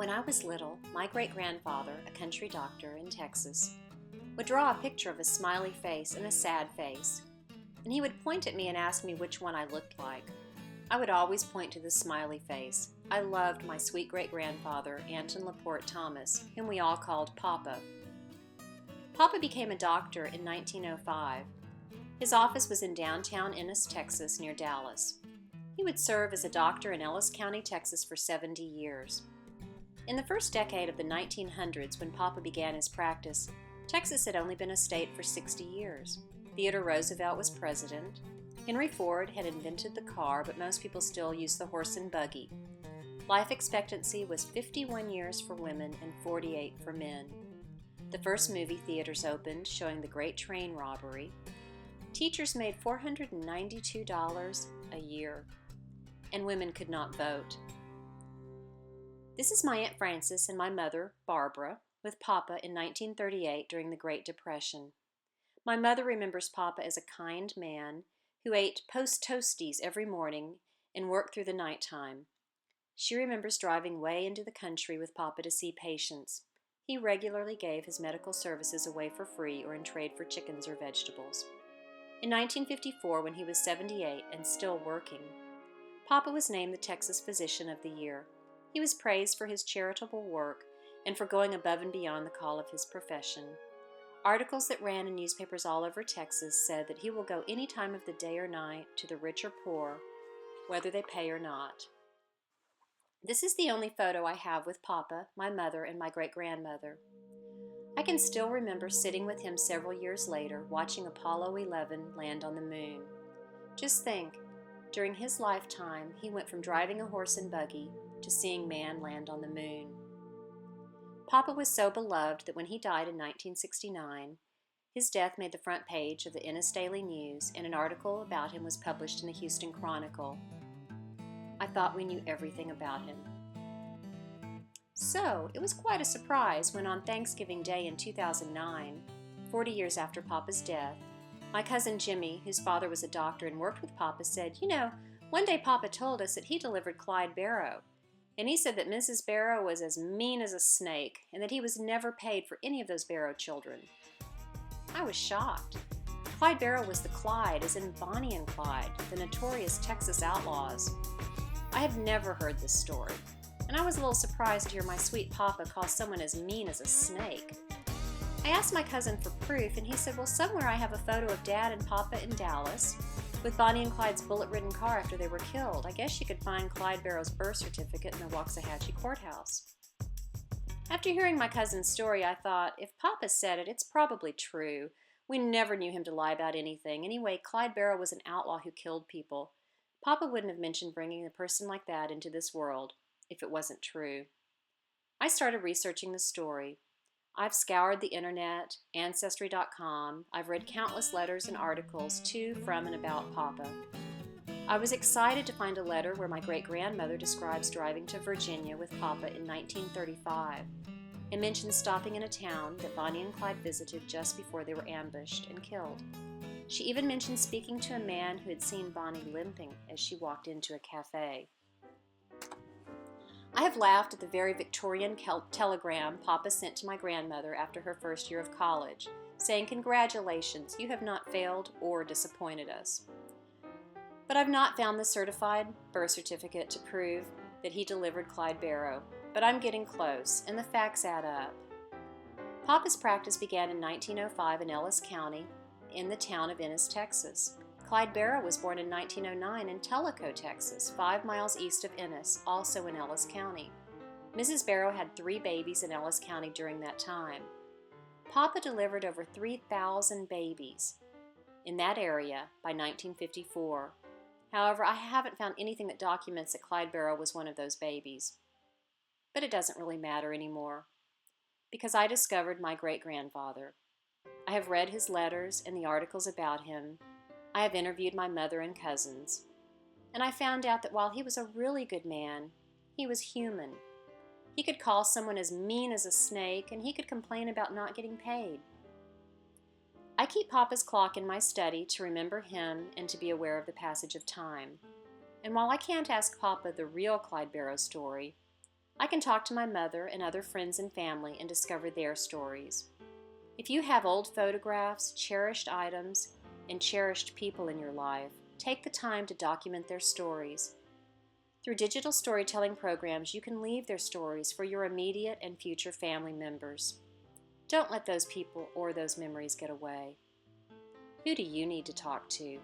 When I was little, my great-grandfather, a country doctor in Texas, would draw a picture of a smiley face and a sad face, and he would point at me and ask me which one I looked like. I would always point to the smiley face. I loved my sweet great-grandfather, Anton LaPorte Thomas, whom we all called Papa. Papa became a doctor in 1905. His office was in downtown Ennis, Texas, near Dallas. He would serve as a doctor in Ellis County, Texas for 70 years. In the first decade of the 1900s, when Papa began his practice, Texas had only been a state for 60 years. Theodore Roosevelt was president. Henry Ford had invented the car, but most people still used the horse and buggy. Life expectancy was 51 years for women and 48 for men. The first movie theaters opened, showing the Great Train Robbery. Teachers made $492 a year, and women could not vote. This is my Aunt Frances and my mother, Barbara, with Papa in 1938 during the Great Depression. My mother remembers Papa as a kind man who ate post-toasties every morning and worked through the nighttime. She remembers driving way into the country with Papa to see patients. He regularly gave his medical services away for free or in trade for chickens or vegetables. In 1954, when he was 78 and still working, Papa was named the Texas Physician of the Year. He was praised for his charitable work and for going above and beyond the call of his profession. Articles that ran in newspapers all over Texas said that he will go any time of the day or night to the rich or poor, whether they pay or not. This is the only photo I have with Papa, my mother, and my great-grandmother. I can still remember sitting with him several years later, watching Apollo 11 land on the moon. Just think, during his lifetime, he went from driving a horse and buggy to seeing man land on the moon. Papa was so beloved that when he died in 1969, his death made the front page of the Ennis Daily News, and an article about him was published in the Houston Chronicle. I thought we knew everything about him. So, it was quite a surprise when on Thanksgiving Day in 2009, 40 years after Papa's death, my cousin Jimmy, whose father was a doctor and worked with Papa, said, one day Papa told us that he delivered Clyde Barrow, and he said that Mrs. Barrow was as mean as a snake and that he was never paid for any of those Barrow children. I was shocked. Clyde Barrow was the Clyde, as in Bonnie and Clyde, the notorious Texas outlaws. I had never heard this story, and I was a little surprised to hear my sweet Papa call someone as mean as a snake. I asked my cousin for proof, and he said, well, somewhere I have a photo of Dad and Papa in Dallas with Bonnie and Clyde's bullet-ridden car after they were killed. I guess you could find Clyde Barrow's birth certificate in the Waxahachie courthouse. After hearing my cousin's story, I thought, if Papa said it, it's probably true. We never knew him to lie about anything. Anyway, Clyde Barrow was an outlaw who killed people. Papa wouldn't have mentioned bringing a person like that into this world if it wasn't true. I started researching the story. I've scoured the internet, Ancestry.com. I've read countless letters and articles to, from, and about Papa. I was excited to find a letter where my great-grandmother describes driving to Virginia with Papa in 1935 and mentions stopping in a town that Bonnie and Clyde visited just before they were ambushed and killed. She even mentioned speaking to a man who had seen Bonnie limping as she walked into a cafe. I have laughed at the very Victorian telegram Papa sent to my grandmother after her first year of college, saying, "Congratulations, you have not failed or disappointed us." But I've not found the certified birth certificate to prove that he delivered Clyde Barrow, but I'm getting close, and the facts add up. Papa's practice began in 1905 in Ellis County, in the town of Ennis, Texas. Clyde Barrow was born in 1909 in Telico, Texas, 5 miles east of Ennis, also in Ellis County. Mrs. Barrow had 3 babies in Ellis County during that time. Papa delivered over 3,000 babies in that area by 1954. However, I haven't found anything that documents that Clyde Barrow was one of those babies. But it doesn't really matter anymore, because I discovered my great-grandfather. I have read his letters and the articles about him. I have interviewed my mother and cousins, and I found out that while he was a really good man, he was human. He could call someone as mean as a snake, and he could complain about not getting paid. I keep Papa's clock in my study to remember him and to be aware of the passage of time. And while I can't ask Papa the real Clyde Barrow story, I can talk to my mother and other friends and family and discover their stories. If you have old photographs, cherished items, and cherished people in your life, take the time to document their stories. Through digital storytelling programs, you can leave their stories for your immediate and future family members. Don't let those people or those memories get away. Who do you need to talk to?